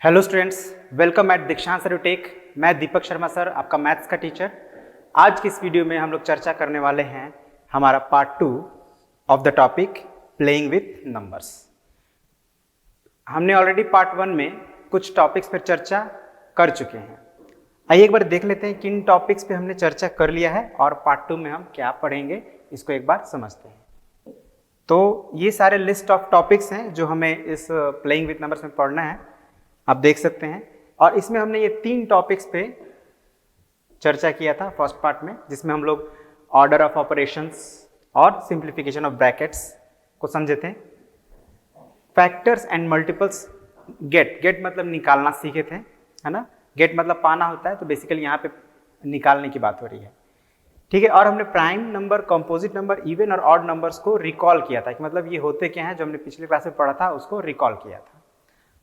Hello students, welcome eight दीक्षांत edutech. मैं Deepak Sharma sir, आपका मैथ्स का टीचर। आज की इस वीडियो में हम लोग चर्चा करने वाले हैं हमारा part 2 of the topic playing with numbers. हमने ऑलरेडी पार्ट 1 में कुछ टॉपिक्स पर चर्चा कर चुके हैं। आइए एक बार देख लेते हैं किन टॉपिक्स पे हमने चर्चा कर लिया है और पार्ट 2 में हम क्या पढ़ेंगे, इसको एक बार समझते हैं। तो ये सारे लिस्ट ऑफ टॉपिक्स हैं जो हमें इस प्लेइंग विथ नंबर्स में पढ़ना है, आप देख सकते हैं। और इसमें हमने ये 3 टॉपिक्स पे चर्चा किया था फर्स्ट पार्ट में, जिसमें हम लोग ऑर्डर ऑफ ऑपरेशंस और सिंप्लीफिकेशन ऑफ ब्रैकेट्स को समझे थे। फैक्टर्स एंड मल्टीपल्स, गेट मतलब निकालना सीखे थे, है ना। गेट मतलब पाना होता है, तो बेसिकली यहाँ पे निकालने की बात हो रही है, ठीक है। और हमने prime number, composite number, even और ऑड नंबर्स को रिकॉल किया था कि मतलब ये होते क्या हैं, जो हमने पिछले क्लास में पढ़ा था उसको रिकॉल किया था।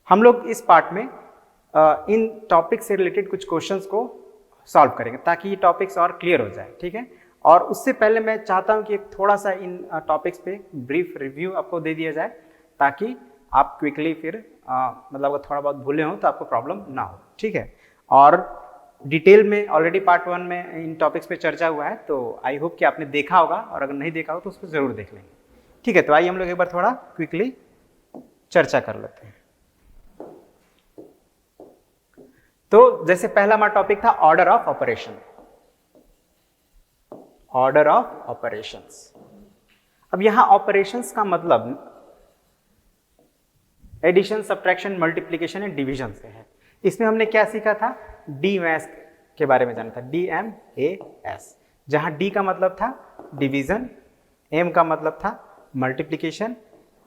हम लोग इस पार्ट में इन टॉपिक से रिलेटेड कुछ क्वेश्चंस को सॉल्व करेंगे ताकि ये टॉपिक्स और क्लियर हो जाए, ठीक है। और उससे पहले मैं चाहता हूं कि एक थोड़ा सा इन टॉपिक्स पे ब्रीफ रिव्यू आपको दे दिया जाए, ताकि आप क्विकली फिर मतलब अगर थोड़ा बहुत भूले हो तो आपको प्रॉब्लम ना हो, ठीक है। और डिटेल में ऑलरेडी पार्ट 1 में इन टॉपिक्स पे चर्चा हुआ है, तो आई होप कि आपने देखा होगा, और अगर नहीं देखा हो तो उसको ज़रूर देख लेंगे, ठीक है। तो आइए हम लोग एक बार थोड़ा क्विकली चर्चा कर लेते हैं। तो जैसे पहला हमारा टॉपिक था order of operation, order of operations. अब यहां ऑपरेशंस का मतलब addition, subtraction, multiplication and division से है। इसमें हमने क्या सीखा था, DMAS के बारे में जाना था, DMAS, जहां D का मतलब था डिवीजन, M का मतलब था मल्टीप्लिकेशन,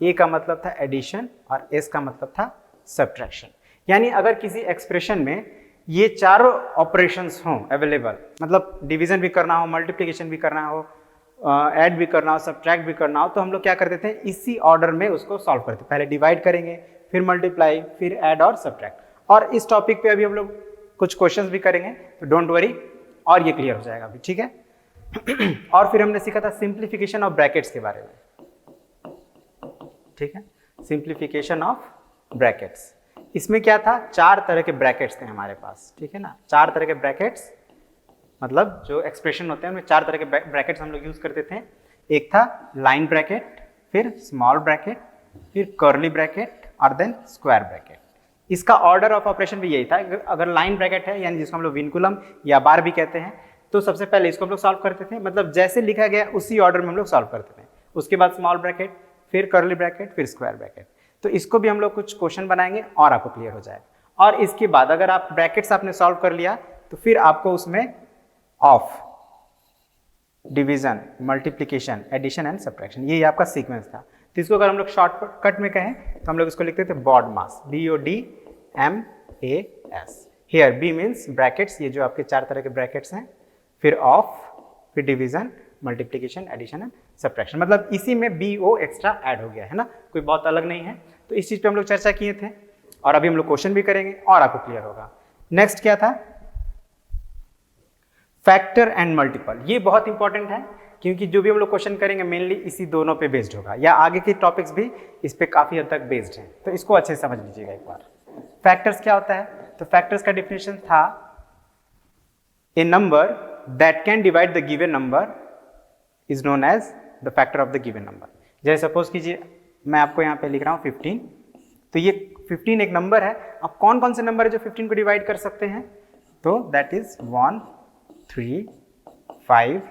A का मतलब था एडिशन और S का मतलब था सब्ट्रैक्शन। यानी अगर किसी एक्सप्रेशन में ये चारों ऑपरेशंस हों अवेलेबल, मतलब डिवीजन भी करना हो, मल्टीप्लिकेशन भी करना हो, ऐड भी करना हो, सब्ट्रैक्ट भी करना हो, तो हम लोग क्या करते थे, इसी ऑर्डर में उसको सॉल्व करते। पहले डिवाइड करेंगे, फिर मल्टीप्लाई, फिर ऐड और सब्ट्रैक्ट। और इस टॉपिक पे अभी हम लोग कुछ क्वेश्चंस भी करेंगे, तो डोंट वरी, और ये क्लियर हो जाएगा अभी, ठीक है। और फिर हमने सीखा था सिंप्लीफिकेशन ऑफ ब्रैकेट्स के बारे में, ठीक है, सिंप्लीफिकेशन ऑफ ब्रैकेट्स। इसमें क्या था, 4 तरह के ब्रैकेट्स थे हमारे पास, ठीक है ना। 4 तरह के ब्रैकेट्स मतलब जो एक्सप्रेशन होते हैं उनमें 4 तरह के ब्रैकेट्स हम लोग यूज करते थे। एक था लाइन ब्रैकेट, फिर स्मॉल ब्रैकेट, फिर कर्ली ब्रैकेट और देन स्क्वायर ब्रैकेट। इसका ऑर्डर ऑफ ऑपरेशन भी यही था। अगर लाइन ब्रैकेट है, यानी जिसको हम लोग विनकुलम या बार भी कहते हैं, तो सबसे पहले इसको हम लोग सॉल्व करते थे, मतलब जैसे लिखा गया उसी ऑर्डर में हम लोग सॉल्व करते थे। उसके बाद स्मॉल ब्रैकेट, फिर कर्ली ब्रैकेट, फिर स्क्वायर ब्रैकेट। तो इसको भी हम लोग कुछ क्वेश्चन बनाएंगे और आपको क्लियर हो जाएगा। और इसके बाद अगर आप ब्रैकेट्स आपने सॉल्व कर लिया, तो फिर आपको उसमें of, division, multiplication, addition and subtraction, ये आपका सीक्वेंस था। तो इसको अगर हम लोग शॉर्टकट में कहें तो हम लोग इसको लिखते थे BODMAS, BODMAS। Here B means brackets, ये जो आपके 4 तरह के ब्रैकेट्स हैं, फिर ऑफ, फिर division, multiplication, addition and subtraction, मतलब इसी में BO एक्स्ट्रा ऐड हो गया है ना, कोई बहुत अलग नहीं है। तो इस चीज पे हम लोग चर्चा किए थे, और अभी हम लोग क्वेश्चन भी करेंगे और आपको क्लियर होगा। नेक्स्ट क्या था, फैक्टर एंड मल्टीपल। ये बहुत इंपॉर्टेंट है, क्योंकि जो भी हम लोग क्वेश्चन करेंगे मेनली इसी दोनों पे बेस्ड होगा, या आगे के टॉपिक्स भी इस पे काफी हद तक बेस्ड हैं, तो इसको अच्छे से समझ लीजिएगा एक बार। फैक्टर्स क्या होता है, तो फैक्टर्स का डिफिनेशन था a number that can divide the given number is known as the factor of the given number. जैसे सपोज कीजिए मैं आपको यहाँ पे लिख रहा हूँ 15, तो ये 15 एक नंबर है। अब कौन कौन से नंबर है जो 15 को डिवाइड कर सकते हैं, तो दैट इज 1, 3, 5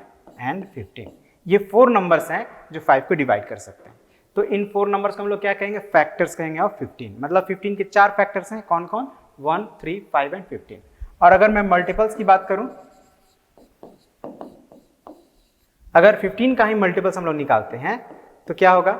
एंड 15। ये 4 नंबर्स हैं जो 5 को डिवाइड कर सकते हैं। तो इन 4 नंबर्स को हम लोग क्या कहेंगे, फैक्टर्स कहेंगे ऑफ 15। मतलब 15 के 4 फैक्टर्स हैं, कौन कौन, 1, 3, 5 एंड 15। और अगर मैं मल्टीपल्स की बात करूं, अगर 15 का ही मल्टीपल्स हम लोग निकालते हैं तो क्या होगा,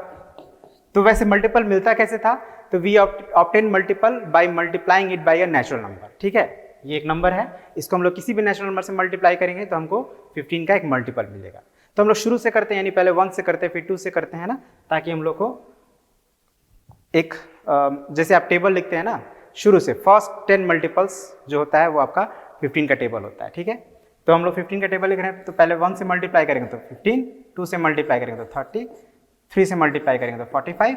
तो वैसे मल्टीपल मिलता कैसे था, तो we obtain multiple by multiplying it by a natural number, ठीक है। ये एक नंबर है, इसको हम लोग किसी भी नेचुरल नंबर से मल्टीप्लाई करेंगे तो हमको 15 का एक मल्टीपल मिलेगा। तो हम लोग शुरू से करते हैं, यानी पहले 1 से करते हैं, फिर 2 से करते हैं ना, ताकि हम लोग को एक जैसे आप टेबल लिखते हैं ना, शुरू से फर्स्ट 10 मल्टीपल्स जो होता है वो आपका 15 का टेबल होता है, ठीक है। तो हम लोग 15 का टेबल लिख रहे हैं, तो पहले 1 से मल्टीप्लाई करेंगे तो 15, 2 से मल्टीप्लाई करेंगे तो 30, 3 से मल्टीप्लाई करेंगे तो 45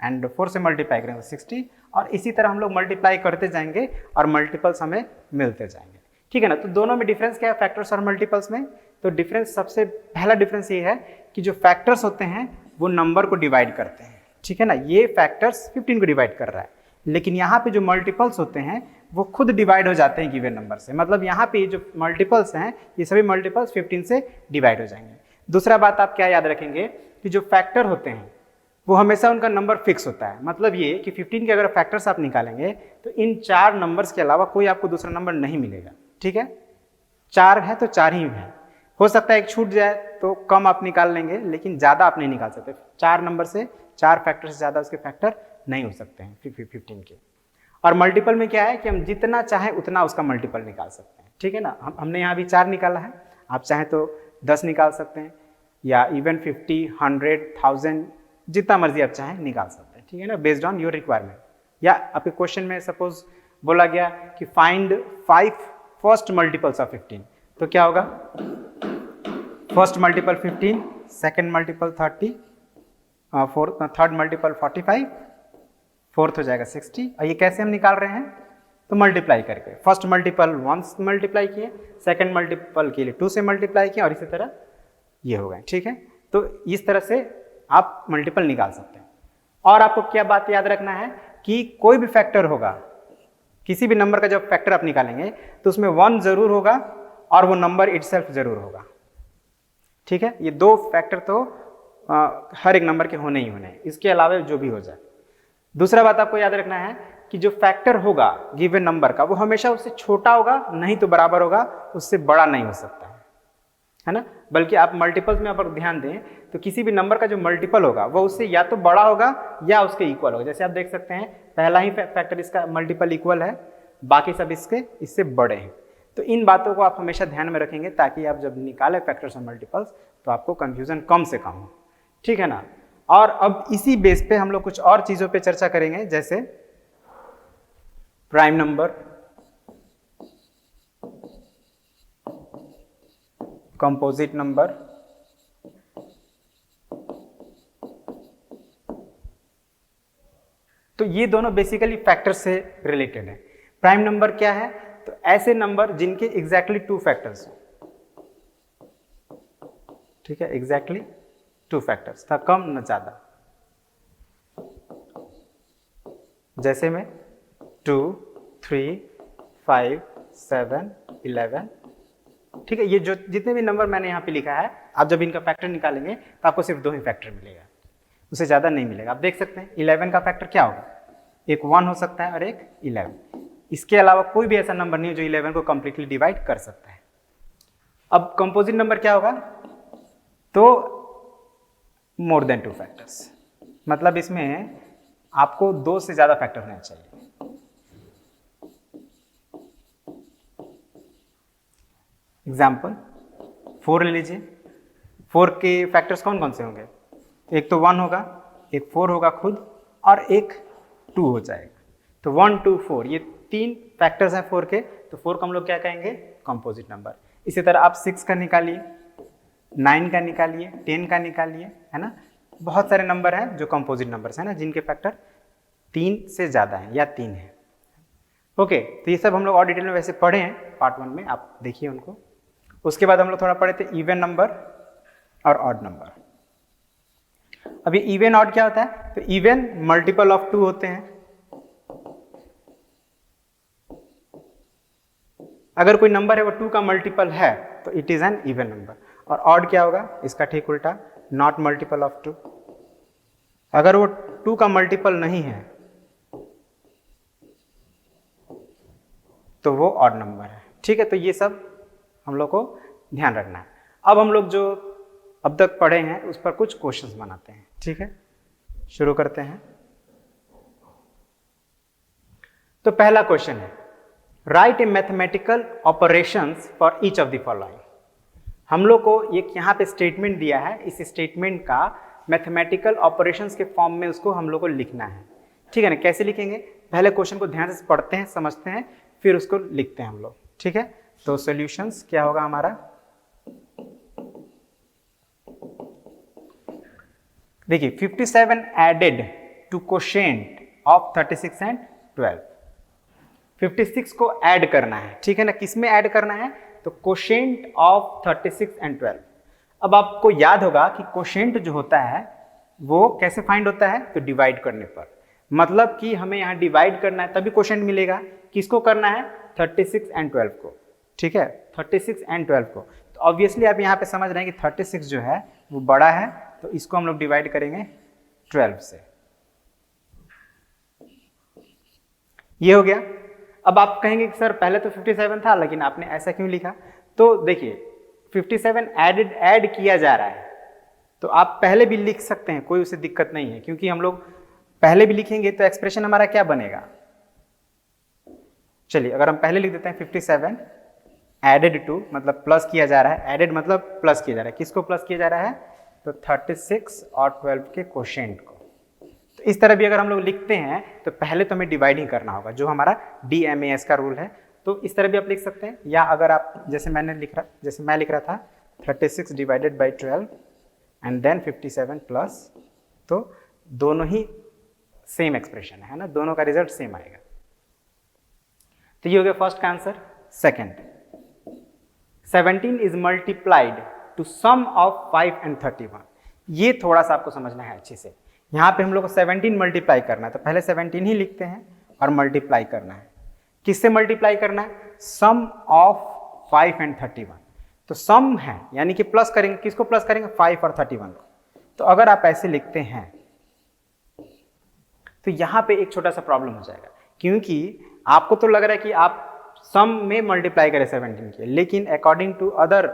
एंड 4 से मल्टीप्लाई करेंगे 60, और इसी तरह हम लोग मल्टीप्लाई करते जाएंगे और मल्टीपल्स हमें मिलते जाएंगे। ठीक है ना। तो दोनों में डिफरेंस क्या है, फैक्टर्स और मल्टीपल्स में? तो डिफरेंस, सबसे पहला डिफरेंस ये है कि जो फैक्टर्स होते हैं वो नंबर को डिवाइड करते हैं। ठीक है ना, ये फैक्टर्स 15 को डिवाइड कर रहा है, लेकिन यहाँ पे जो मल्टीपल्स होते हैं वो खुद डिवाइड हो जाते हैं गिवन नंबर से। मतलब यहाँ पे जो मल्टीपल्स हैं ये सभी मल्टीपल्स 15 से डिवाइड हो जाएंगे। दूसरा बात आप क्या याद रखेंगे कि जो फैक्टर होते हैं वो हमेशा उनका नंबर फिक्स होता है। मतलब ये कि 15 के अगर फैक्टर्स आप निकालेंगे तो इन 4 नंबर्स के अलावा कोई आपको दूसरा नंबर नहीं मिलेगा। ठीक है, 4 है तो 4 ही है। हो सकता है एक छूट जाए तो कम आप निकाल लेंगे, लेकिन ज़्यादा आप नहीं निकाल सकते। 4 नंबर से 4 फैक्टर से ज़्यादा उसके फैक्टर नहीं हो सकते हैं 15 के। और मल्टीपल में क्या है कि हम जितना चाहें उतना उसका मल्टीपल निकाल सकते हैं। ठीक है ना, हमने यहाँ भी 4 निकाला है, आप चाहें तो 10 निकाल सकते हैं, या इवन 50, 100, 1000 जितना मर्जी आप चाहें निकाल सकते हैं। ठीक है ना, बेस्ड ऑन योर रिक्वायरमेंट। या आपके क्वेश्चन में सपोज बोला गया कि फाइंड 5 फर्स्ट मल्टीपल्स ऑफ 15, तो क्या होगा? First multiple 15, second multiple 30, third multiple 45, fourth हो जाएगा 60। और ये कैसे हम निकाल रहे हैं? तो मल्टीप्लाई करके। फर्स्ट मल्टीपल 1 से मल्टीप्लाई किए, सेकेंड मल्टीपल के लिए 2 से मल्टीप्लाई किए, और इसी तरह ये हो गए। ठीक है, तो इस तरह से आप मल्टीपल निकाल सकते हैं। और आपको क्या बात याद रखना है कि कोई भी फैक्टर होगा, किसी भी नंबर का जब फैक्टर आप निकालेंगे तो उसमें 1 जरूर होगा और वो नंबर इटसेल्फ जरूर होगा। ठीक है, ये 2 फैक्टर तो हर एक नंबर के होने ही होने हैं, इसके अलावा जो भी हो जाए। दूसरा बात आपको याद रखना है कि जो फैक्टर होगा गिवन नंबर का वो हमेशा उससे छोटा होगा, नहीं तो बराबर होगा, उससे बड़ा नहीं हो सकता है ना। बल्कि आप मल्टीपल्स में अगर ध्यान दें तो किसी भी नंबर का जो मल्टीपल होगा वो उससे या तो बड़ा होगा या उसके इक्वल होगा। जैसे आप देख सकते हैं पहला ही फैक्टर इसका मल्टीपल इक्वल है, बाकी सब इससे बड़े हैं। तो इन बातों को आप हमेशा ध्यान में रखेंगे ताकि आप जब निकालें फैक्टर्स और मल्टीपल्स तो आपको कंफ्यूजन कम से कम हो। ठीक है ना। और अब इसी बेस पे हम लोग कुछ और चीजों पे चर्चा करेंगे, जैसे प्राइम नंबर, कंपोजिट नंबर, तो ये दोनों बेसिकली फैक्टर से रिलेटेड है। प्राइम नंबर क्या है? तो ऐसे नंबर जिनके एग्जैक्टली 2 फैक्टर्स हो। ठीक है, एग्जैक्टली 2 फैक्टर्स, था कम न ज्यादा। जैसे में 2, 3, 5, 7, 11। ठीक है, ये जो जितने भी नंबर मैंने यहाँ पे लिखा है, आप जब इनका फैक्टर निकालेंगे तो आपको सिर्फ 2 ही फैक्टर मिलेगा, उससे ज़्यादा नहीं मिलेगा। आप देख सकते हैं 11 का फैक्टर क्या होगा? एक 1 हो सकता है और एक 11। इसके अलावा कोई भी ऐसा नंबर नहीं है जो 11 को कंप्लीटली डिवाइड कर सकता है। अब कंपोजिट नंबर क्या होगा? तो मोर देन 2 फैक्टर्स, मतलब इसमें आपको 2 से ज़्यादा फैक्टर होना चाहिए। एग्जाम्पल 4 ले लीजिए। 4 के फैक्टर्स कौन कौन से होंगे? एक तो 1 होगा, एक 4 होगा खुद, और एक 2 हो जाएगा। तो 1, 2, 4 ये 3 फैक्टर्स हैं 4 के, तो 4 को हम लोग क्या कहेंगे? Composite number. इसी तरह आप 6 का निकालिए, 9 का निकालिए, 10 का निकालिए, है ना। बहुत सारे नंबर हैं जो कंपोजिट नंबर्स हैं ना, जिनके फैक्टर 3 से ज़्यादा हैं या 3 हैं। ओके, तो ये सब हम लोग और डिटेल में वैसे पढ़े हैं पार्ट 1 में, आप देखिए उनको। उसके बाद हम लोग थोड़ा पढ़े थे इवन नंबर और ऑड नंबर। अभी इवन ऑड क्या होता है? तो इवन मल्टीपल ऑफ 2 होते हैं। अगर कोई नंबर है वो 2 का मल्टीपल है तो it is an even number. और ऑड क्या होगा? इसका ठीक उल्टा, नॉट मल्टीपल ऑफ 2। अगर वो 2 का मल्टीपल नहीं है तो वो ऑड नंबर है। ठीक है, तो ये सब हम लोग को ध्यान रखना है। अब हम लोग जो अब तक पढ़े हैं उस पर कुछ क्वेश्चंस बनाते हैं। ठीक है, शुरू करते हैं। तो पहला क्वेश्चन है, right A mathematical operations for each of the following. हम लोग को एक यहाँ पे स्टेटमेंट दिया है, इस स्टेटमेंट का मैथमेटिकल ऑपरेशंस के फॉर्म में उसको हम लोग को लिखना है। ठीक है ना, कैसे लिखेंगे? पहले क्वेश्चन को ध्यान से पढ़ते हैं, समझते हैं, फिर उसको लिखते हैं हम लोग। ठीक है, तो सॉल्यूशंस क्या होगा हमारा? देखिए 57 added to quotient of 36 and 12। 56 को ऐड करना है, ठीक है ना, किस में ऐड करना है, तो कोशेंट ऑफ 36 एंड 12। अब आपको याद होगा कि कोशेंट जो होता है वो कैसे फाइंड होता है, तो डिवाइड करने पर, मतलब कि हमें यहाँ डिवाइड करना है तभी कोशेंट मिलेगा। किसको करना है, 36 एंड 12 को, ठीक है, 36 एंड 12 को। तो ऑब्वियसली आप यहाँ पे समझ रहे हैं कि 36 जो है वो बड़ा है, तो इसको हम लोग डिवाइड करेंगे 12 से। ये हो गया। अब आप कहेंगे कि सर पहले तो 57 था लेकिन आपने ऐसा क्यों लिखा, तो देखिए 57 ऐड किया जा रहा है, तो आप पहले भी लिख सकते हैं, कोई उसे दिक्कत नहीं है, क्योंकि हम लोग पहले भी लिखेंगे तो एक्सप्रेशन हमारा क्या बनेगा। चलिए अगर हम पहले लिख देते हैं 57 एडेड टू, मतलब प्लस किया जा रहा है, एडेड मतलब प्लस किया जा रहा है, किसको प्लस किया जा रहा है, तो 36 और 12 के कोशेंट को। तो इस तरह भी अगर हम लोग लिखते हैं तो पहले तो हमें डिवाइडिंग करना होगा, जो हमारा DMAS का रूल है। तो इस तरह भी आप लिख सकते हैं, या अगर आप जैसे मैं लिख रहा था 36 divided by 12 and then 57 plus, तो दोनों ही सेम एक्सप्रेशन है ना, दोनों का रिजल्ट सेम आएगा। तो ये हो गया फर्स्ट का answer. Second, 17 is multiplied to sum of 5 and 31। ये थोड़ा सा आपको समझना है अच्छे से। यहाँ पे हम लोग को 17 मल्टीप्लाई करना है, तो पहले 17 ही लिखते हैं और मल्टीप्लाई करना है। किससे मल्टीप्लाई करना है, सम ऑफ 5 एंड 31। तो सम है यानी कि प्लस करेंगे, किसको प्लस करेंगे, 5 और 31 को। तो अगर आप ऐसे लिखते हैं तो यहाँ पे एक छोटा सा प्रॉब्लम हो जाएगा, क्योंकि आपको तो लग रहा है कि आप सम में मल्टीप्लाई करें 17 के, लेकिन अकॉर्डिंग टू अदर,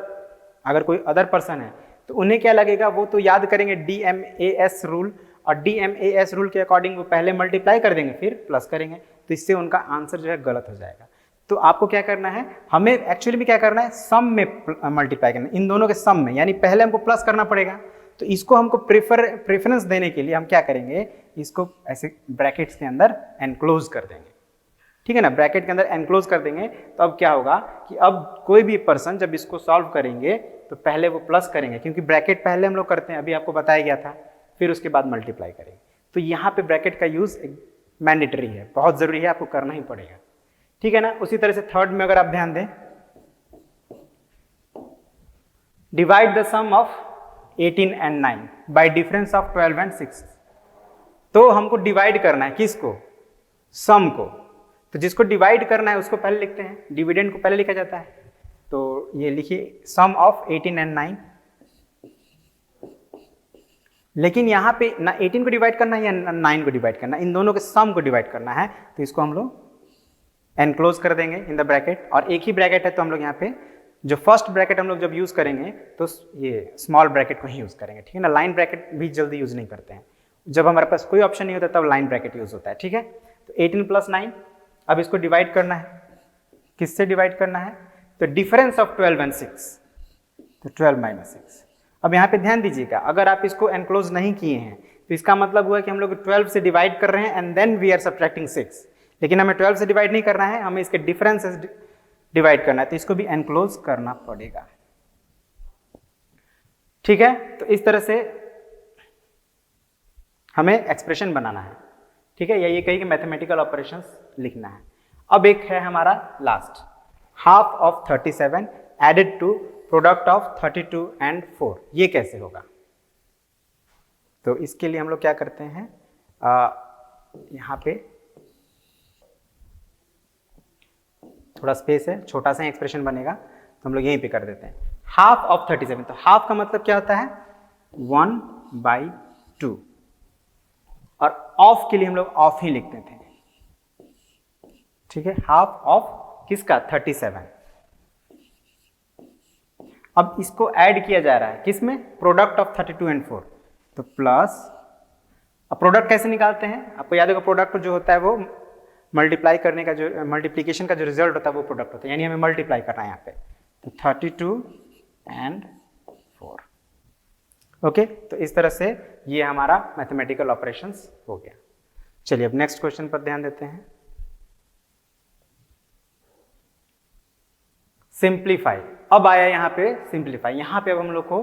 अगर कोई अदर पर्सन है तो उन्हें क्या लगेगा, वो तो याद करेंगे DMAS रूल, और DMAS रूल के अकॉर्डिंग वो पहले मल्टीप्लाई कर देंगे फिर प्लस करेंगे, तो इससे उनका आंसर जो है गलत हो जाएगा। तो आपको क्या करना है, हमें एक्चुअली में क्या करना है, सम में मल्टीप्लाई करना है, इन दोनों के सम में, यानी पहले हमको प्लस करना पड़ेगा। तो इसको हमको प्रेफरेंस देने के लिए हम क्या करेंगे, इसको ऐसे ब्रैकेट्स के अंदर एनक्लोज कर देंगे, ठीक है ना, ब्रैकेट के अंदर एनक्लोज कर देंगे। तो अब क्या होगा कि अब कोई भी पर्सन जब इसको सॉल्व करेंगे तो पहले वो प्लस करेंगे, क्योंकि ब्रैकेट पहले हम लोग करते हैं, अभी आपको बताया गया था, फिर उसके बाद मल्टीप्लाई करेंगे। तो यहाँ पे ब्रैकेट का यूज मैंडेटरी है, बहुत जरूरी है, आपको करना ही पड़ेगा, ठीक है ना। उसी तरह से थर्ड में अगर आप ध्यान दें, divide the sum of 18 and 9 by difference of 12 and 6। तो हमको डिवाइड करना है किसको, सम को। तो जिसको डिवाइड करना है उसको पहले लिखते हैं, डिविडेंड को पहले लिखा जाता है। तो ये लिखिए सम ऑफ 18 एंड 9, लेकिन यहाँ पे ना 18 को डिवाइड करना है या 9 को डिवाइड करना है, इन दोनों के सम को डिवाइड करना है। तो इसको हम लोग एनक्लोज कर देंगे इन द ब्रैकेट, और एक ही ब्रैकेट है तो हम लोग यहाँ पे जो फर्स्ट ब्रैकेट हम लोग जब यूज करेंगे तो ये स्मॉल ब्रैकेट को ही यूज करेंगे, ठीक है ना। लाइन ब्रैकेट भी जल्दी यूज नहीं करते हैं, जब हमारे पास कोई ऑप्शन नहीं होता तब लाइन ब्रैकेट यूज होता है, ठीक है। तो 18 प्लस 9, अब इसको डिवाइड करना है, किससे डिवाइड करना है, तो डिफरेंस ऑफ 12 एंड 6, तो 12 माइनस 6। अब यहाँ पे ध्यान दीजिएगा, अगर आप इसको एनक्लोज नहीं किए हैं तो इसका मतलब हुआ कि हम लोग 12 से डिवाइड कर रहे हैं and then we are subtracting 6, लेकिन हमें 12 से डिवाइड नहीं करना है, हमें इसके डिफरेंस से डिवाइड करना है, तो इसको भी एनक्लोज करना पड़ेगा, ठीक है। तो इस तरह से हमें एक्सप्रेशन बनाना है, ठीक है, या ये कही कि मैथमेटिकल ऑपरेशंस लिखना है। अब एक है हमारा last, half of 37 added to product of 32 and 4, ये कैसे होगा। तो इसके लिए हम लोग क्या करते हैं, यहाँ पे थोड़ा स्पेस है, छोटा सा एक्सप्रेशन बनेगा, तो हम लोग यहीं पे कर देते हैं हाफ ऑफ 37। तो हाफ का मतलब क्या होता है, 1/2, और ऑफ के लिए हम लोग ऑफ ही लिखते थे, ठीक है, हाफ ऑफ किसका, 37। अब इसको ऐड किया जा रहा है किसमें, प्रोडक्ट ऑफ 32 एंड 4, तो प्लस। अब प्रोडक्ट कैसे निकालते हैं, आपको याद होगा प्रोडक्ट जो होता है वो मल्टीप्लाई करने का, जो मल्टीप्लीकेशन का जो रिजल्ट होता है वो प्रोडक्ट होता है, यानी हमें मल्टीप्लाई करना है यहाँ पे, तो 32 एंड 4, ओके। तो इस तरह से ये हमारा मैथमेटिकल ऑपरेशंस हो गया। चलिए अब नेक्स्ट क्वेश्चन पर ध्यान देते हैं, सिंप्लीफाई। अब आया यहाँ पे सिंप्लीफाई, यहाँ पे अब हम लोग को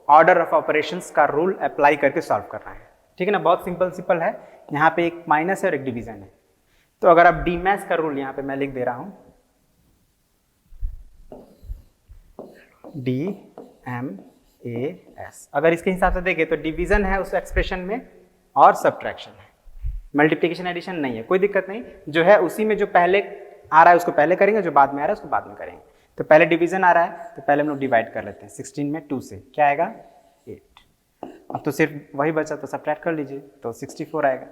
ऑर्डर ऑफ ऑपरेशंस का रूल अप्लाई करके सॉल्व करना है। ठीक है ना, बहुत सिंपल सिंपल है। यहाँ पे एक माइनस है और एक डिवीजन है। तो अगर आप डीमैक्स का रूल यहाँ पे मैं लिख दे रहा हूँ, DMAS, अगर इसके हिसाब से देखें तो डिवीजन है उस एक्सप्रेशन में और सब्ट्रैक्शन है, मल्टीप्लिकेशन एडिशन नहीं है, कोई दिक्कत नहीं। जो है उसी में जो पहले आ रहा है उसको पहले करेंगे, जो बाद में आ रहा है उसको बाद में करेंगे। तो पहले डिवीजन आ रहा है तो पहले हम लोग डिवाइड कर लेते हैं। 16 में 2 से क्या आएगा 8। अब तो सिर्फ वही बचा तो सब्ट्रैक्ट कर लीजिए तो 64 आएगा।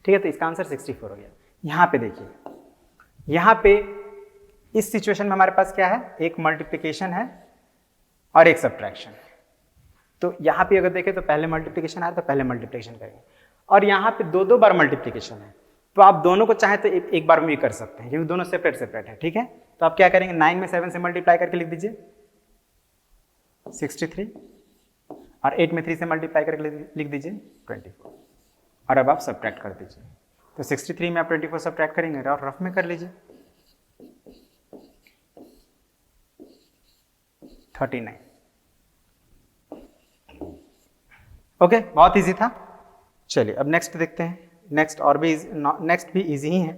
ठीक है, तो इसका आंसर 64 हो गया। यहाँ पे देखिए, यहाँ पे इस सिचुएशन में हमारे पास क्या है, एक मल्टीप्लिकेशन है और एक सब्ट्रैक्शन है। तो यहाँ पे अगर देखें तो पहले मल्टीप्लिकेशन आया तो पहले मल्टीप्लिकेशन करेंगे, और यहाँ पे दो दो बार मल्टीप्लिकेशन है तो आप दोनों को चाहे तो एक बार में भी कर सकते हैं क्योंकि दोनों सेपरेट सेपरेट है। ठीक है, तो आप क्या करेंगे, 9 में 7 से मल्टीप्लाई करके लिख दीजिए 63, और 8 में 3 से मल्टीप्लाई करके लिख दीजिए 24, और अब आप सब्ट्रैक्ट कर दीजिए। तो 63 में आप 24 सब्ट्रैक्ट करेंगे और रफ में कर लीजिए 39। ओके, बहुत इजी था। चलिए अब नेक्स्ट देखते हैं। नेक्स्ट भी इजी ही है।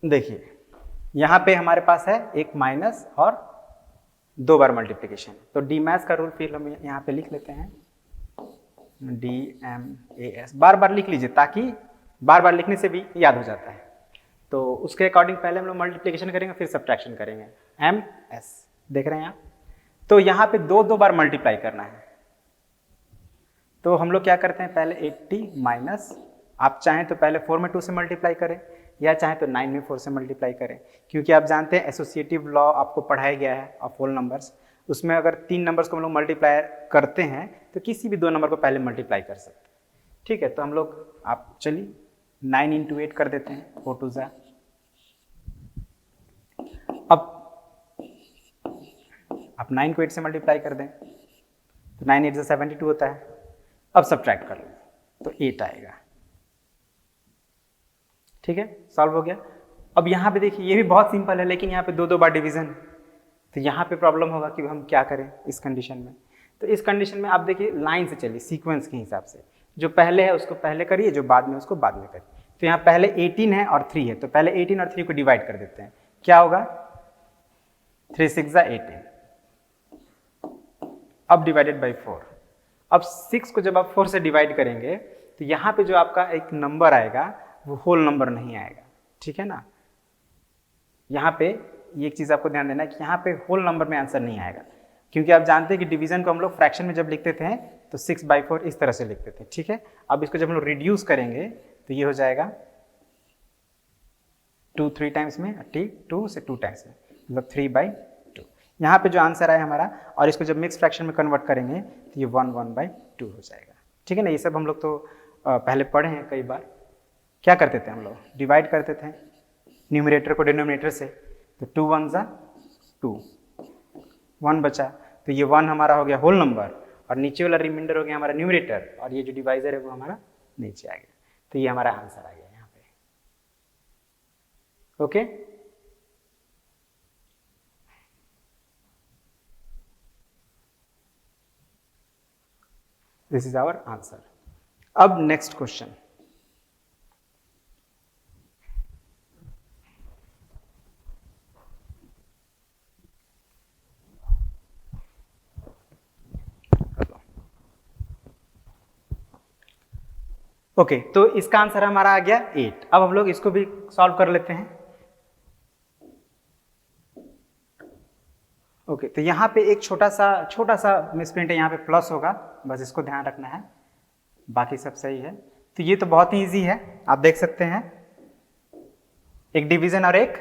देखिए यहाँ पे हमारे पास है एक माइनस और 2 बार मल्टीप्लिकेशन। तो डीमैस का रूल फिर हम यहाँ पे लिख लेते हैं, DMAS। बार बार लिख लीजिए ताकि बार बार लिखने से भी याद हो जाता है। तो उसके अकॉर्डिंग पहले हम लोग मल्टीप्लिकेशन करेंगे फिर सब्ट्रैक्शन करेंगे। MS देख रहे हैं आप, तो यहाँ पे 2 बार मल्टीप्लाई करना है। तो हम लोग क्या करते हैं, पहले 80 माइनस, आप चाहें तो पहले 4 में 2 से मल्टीप्लाई करें या चाहें तो 9 में 4 से मल्टीप्लाई करें, क्योंकि आप जानते हैं एसोसिएटिव लॉ आपको पढ़ाया गया है ऑफ होल नंबर्स। उसमें अगर 3 नंबर्स को हम लोग मल्टीप्लाई करते हैं तो किसी भी 2 नंबर को पहले मल्टीप्लाई कर सकते हैं। ठीक है, तो हम लोग आप चलिए 9 × 8 कर देते हैं, 4 2 जा। अब आप 9 को 8 से मल्टीप्लाई कर दें तो 9 8 से 72 होता है। अब सब्ट्रैक्ट कर लें तो 8 आएगा। ठीक है, सॉल्व हो गया। अब यहाँ पे देखिए ये भी बहुत सिंपल है, लेकिन यहाँ पे 2 बार डिवीजन, तो यहाँ पे प्रॉब्लम होगा कि हम क्या करें इस कंडीशन में। तो इस कंडीशन में आप देखिए लाइन से चलिए, सीक्वेंस के हिसाब से, जो पहले है उसको पहले करिए, जो बाद में उसको बाद में करिए। तो यहाँ पहले 18 है और 3 है, तो पहले 18 और 3 को डिवाइड कर देते हैं। क्या होगा, 3 6 = 18, अब डिवाइडेड बाई 4। अब 6 को जब आप 4 से डिवाइड करेंगे तो यहाँ पे जो आपका एक नंबर आएगा वो होल नंबर नहीं आएगा। ठीक है ना, यहाँ पे ये एक चीज़ आपको ध्यान देना है कि यहाँ पे होल नंबर में आंसर नहीं आएगा, क्योंकि आप जानते हैं कि डिवीजन को हम लोग फ्रैक्शन में जब लिखते थे तो 6/4 इस तरह से लिखते थे। ठीक है, अब इसको जब हम लोग रिड्यूस करेंगे तो ये हो जाएगा 2 3 टाइम्स में, ठीक 2 से 2 टाइम्स में, मतलब 3/2। यहाँ पे जो आंसर आया हमारा, और इसको जब मिक्स फ्रैक्शन में कन्वर्ट करेंगे तो ये 1/2 हो जाएगा। ठीक है ना, ये सब हम लोग तो पहले पढ़े हैं कई बार। क्या करते थे हम लोग, डिवाइड करते थे न्यूमरेटर को डिनोमिनेटर से, तो 2 1 = 2, 1 बचा, तो ये 1 हमारा हो गया होल नंबर, और नीचे वाला रिमाइंडर हो गया हमारा न्यूमरेटर, और ये जो डिवाइजर है वो हमारा नीचे आ गया। तो ये हमारा आंसर आ गया यहाँ पे। Okay, this is our answer. अब नेक्स्ट क्वेश्चन, ओके, तो इसका आंसर हमारा आ गया 8। अब हम लोग इसको भी सॉल्व कर लेते हैं। ओके, तो यहाँ पे एक छोटा सा मिसप्रिंट है, यहाँ पे प्लस होगा, बस इसको ध्यान रखना है, बाकी सब सही है। तो ये तो बहुत ही इजी है, आप देख सकते हैं, एक डिवीजन और एक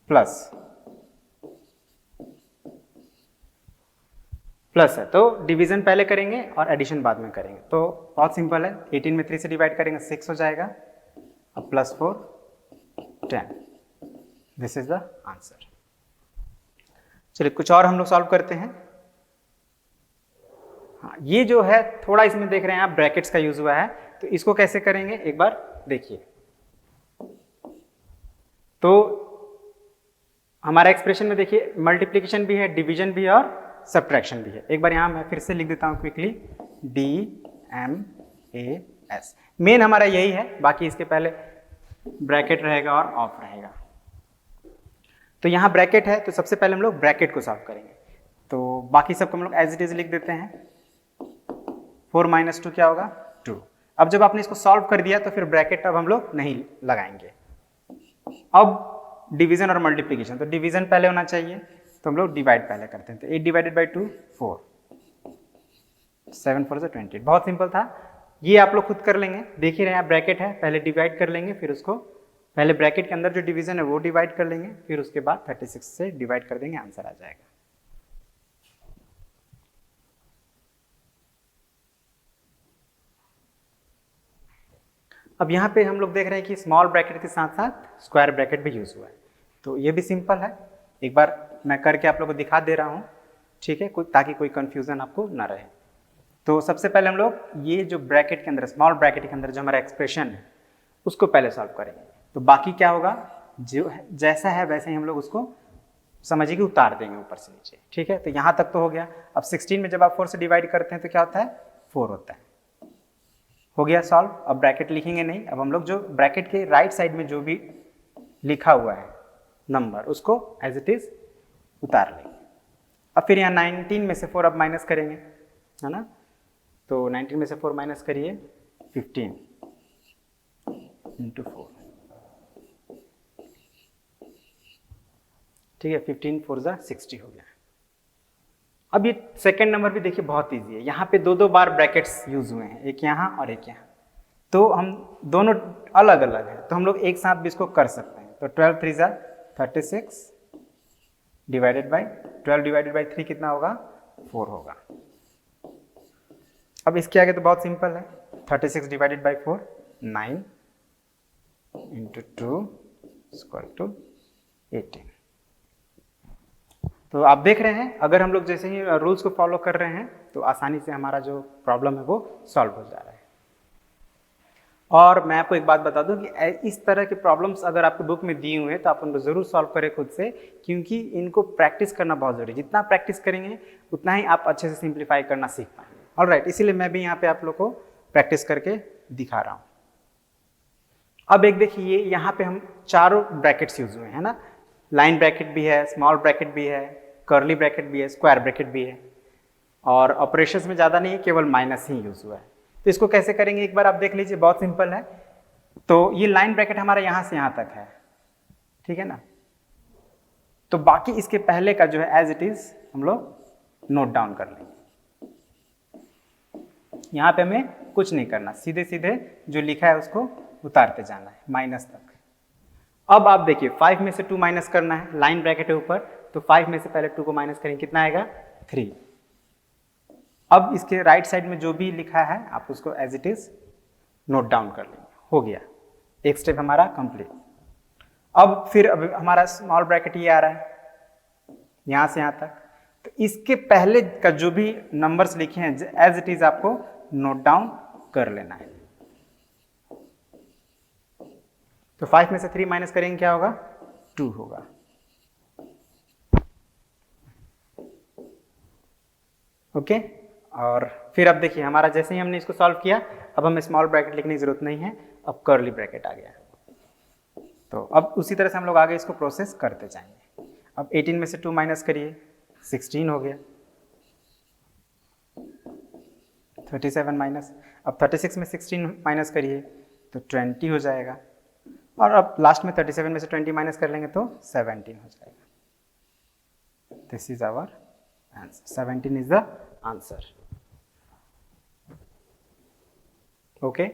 प्लस है, तो डिवीजन पहले करेंगे और एडिशन बाद में करेंगे। तो बहुत सिंपल है, 18 में 3 से डिवाइड करेंगे 6 हो जाएगा, अब +4 10, दिस इज द आंसर। चलिए कुछ और हम लोग सॉल्व करते हैं। हाँ, ये जो है थोड़ा इसमें देख रहे हैं आप ब्रैकेट्स का यूज हुआ है, तो इसको कैसे करेंगे एक बार देखिए। तो हमारा एक्सप्रेशन में देखिए मल्टीप्लिकेशन भी है, डिवीजन भी है और सब्ट्रैक्शन भी है। एक बार यहाँ मैं फिर से लिख देता हूँ क्विकली, DMAS। मेन हमारा यही है, बाकी इसके पहले ब्रैकेट रहेगा और ऑफ रहेगा। तो यहाँ ब्रैकेट है तो सबसे पहले हम लोग ब्रैकेट को सॉल्व करेंगे, तो बाकी सबको हम लोग एज इट इज लिख देते हैं। 4 - 2 क्या होगा? 2। अब जब आपने इसको सॉल्व कर दिया तो फिर ब्रैकेट अब हम लोग नहीं लगाएंगे। अब डिवीजन और मल्टीप्लिकेशन, तो डिवीजन पहले होना चाहिए, तो हम लोग डिवाइड पहले करते हैं। तो 8 / 2 4, 7 4 से 28। बहुत सिंपल था, ये आप लोग खुद कर लेंगे। देख ही रहे हैं, ब्रैकेट है, पहले डिवाइड कर लेंगे, फिर उसको पहले ब्रैकेट के अंदर जो डिवीजन है वो डिवाइड कर लेंगे, फिर उसके बाद 36 से डिवाइड कर देंगे, आंसर आ जाएगा। अब यहाँ पे हम लोग देख रहे हैं कि स्मॉल ब्रैकेट के साथ साथ स्क्वायर ब्रैकेट भी यूज हुआ है, तो ये भी सिंपल है। एक बार मैं करके आप लोगों को दिखा दे रहा हूँ, ठीक है, ताकि कोई कंफ्यूजन आपको ना रहे। तो सबसे पहले हम लोग ये जो ब्रैकेट के अंदर, स्मॉल ब्रैकेट के अंदर जो हमारा एक्सप्रेशन है उसको पहले सॉल्व करेंगे। तो बाकी क्या होगा, जो जैसा है वैसे ही हम लोग उसको समझिए कि उतार देंगे ऊपर से नीचे, ठीक है। तो यहाँ तक तो हो गया। अब 16 में जब आप 4 से डिवाइड करते हैं तो क्या होता है? 4 होता है। हो गया सॉल्व। अब ब्रैकेट लिखेंगे नहीं, अब हम लोग जो ब्रैकेट के राइट साइड में जो भी लिखा हुआ है नंबर, उसको एज इट इज उतार लेंगे। अब फिर यहाँ 19 में से 4 अब माइनस करेंगे, है ना। तो 19 में से 4 माइनस करिए, 15 × 4, ठीक है। 15 4 × 60 हो गया। अब ये सेकेंड नंबर भी देखिए बहुत इजी है, यहाँ पे 2 बार ब्रैकेट्स यूज हुए हैं, एक यहाँ और एक यहाँ। तो हम दोनों अलग अलग है, तो हम लोग एक साथ भी इसको कर सकते हैं। तो 12 3 × 36 डिवाइडेड बाई 3 कितना होगा? 4 होगा। अब इसके आगे तो बहुत सिंपल है, 36 डिवाइडेड बाई 4 9 × 2 = 18। तो आप देख रहे हैं, अगर हम लोग जैसे ही रूल्स को फॉलो कर रहे हैं तो आसानी से हमारा जो प्रॉब्लम है वो सॉल्व हो जा रहा है। और मैं आपको एक बात बता दूं कि इस तरह के प्रॉब्लम्स अगर आपके बुक में दिए हुए हैं तो आप उनको जरूर सॉल्व करें खुद से, क्योंकि इनको प्रैक्टिस करना बहुत जरूरी है। जितना प्रैक्टिस करेंगे उतना ही आप अच्छे से सिंप्लीफाई करना सीख पाएंगे। ऑलराइट, इसीलिए मैं भी यहाँ पे आप लोग को प्रैक्टिस करके दिखा रहा हूँ। अब एक देखिए, यहाँ पे हम चारों ब्रैकेट्स यूज हुए हैं ना, लाइन ब्रैकेट भी है, स्मॉल ब्रैकेट भी है, कर्ली ब्रैकेट भी है, स्क्वायर ब्रैकेट भी है, और ऑपरेशंस में ज़्यादा नहीं है, केवल माइनस ही यूज हुआ है। तो इसको कैसे करेंगे एक बार आप देख लीजिए, बहुत सिंपल है। तो ये लाइन ब्रैकेट हमारा यहाँ से यहाँ तक है, ठीक है ना। तो बाकी इसके पहले का जो है एज इट इज हम लोग नोट डाउन कर लेंगे। यहाँ पे हमें कुछ नहीं करना, सीधे सीधे जो लिखा है उसको उतारते जाना है माइनस तक। अब आप देखिए 5 में से 2 माइनस करना है, लाइन ब्रैकेट है ऊपर, तो 5 में से पहले 2 को माइनस करेंगे, कितना आएगा? 3। अब इसके राइट साइड में जो भी लिखा है आप उसको as it is note down कर लेंगे। हो गया, एक स्टेप हमारा कंप्लीट। अब फिर अब हमारा स्मॉल ब्रैकेट ये आ रहा है यहाँ से यहाँ तक, तो इसके पहले का जो भी नंबर्स लिखे हैं एज इट इज आपको नोट डाउन कर लेना है। तो 5 में से 3 माइनस करेंगे, क्या होगा? 2 होगा। ओके, और फिर अब देखिए हमारा जैसे ही हमने इसको सॉल्व किया, अब हमें स्मॉल ब्रैकेट लिखने की जरूरत नहीं है, अब कर्ली ब्रैकेट आ गया। तो अब उसी तरह से हम लोग आगे इसको प्रोसेस करते जाएंगे। अब 18 में से 2 माइनस करिए, 16 हो गया। 37 माइनस, अब 36 में 16 माइनस करिए तो 20 हो जाएगा, और अब लास्ट में 37 में से 20 माइनस कर लेंगे तो 17 हो जाएगा। This is our answer, 17 is the answer. Okay,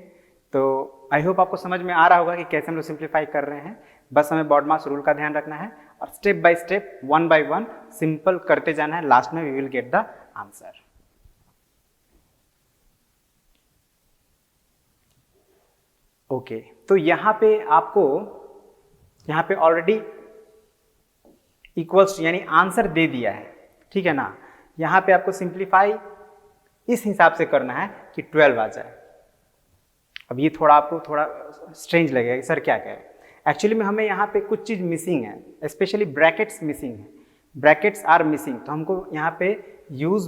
तो आई होप आपको समझ में आ रहा होगा कि कैसे हम लोग सिंप्लीफाई कर रहे हैं। बस हमें बॉडमास रूल का ध्यान रखना है और step by step 1 by 1 simple करते जाना है, लास्ट में we will get the answer. Okay, तो यहाँ पे आपको यहाँ पे ऑलरेडी इक्वल्स यानी आंसर दे दिया है, ठीक है ना। यहाँ पे आपको सिंप्लीफाई इस हिसाब से करना है कि 12 आ जाए। अब ये थोड़ा आपको थोड़ा स्ट्रेंज लगेगा कि सर क्या कह रहे हैं, एक्चुअली में हमें यहाँ पे कुछ चीज़ मिसिंग है, स्पेशली ब्रैकेट्स मिसिंग है। ब्रैकेट्स आर मिसिंग, तो हमको यहाँ पे use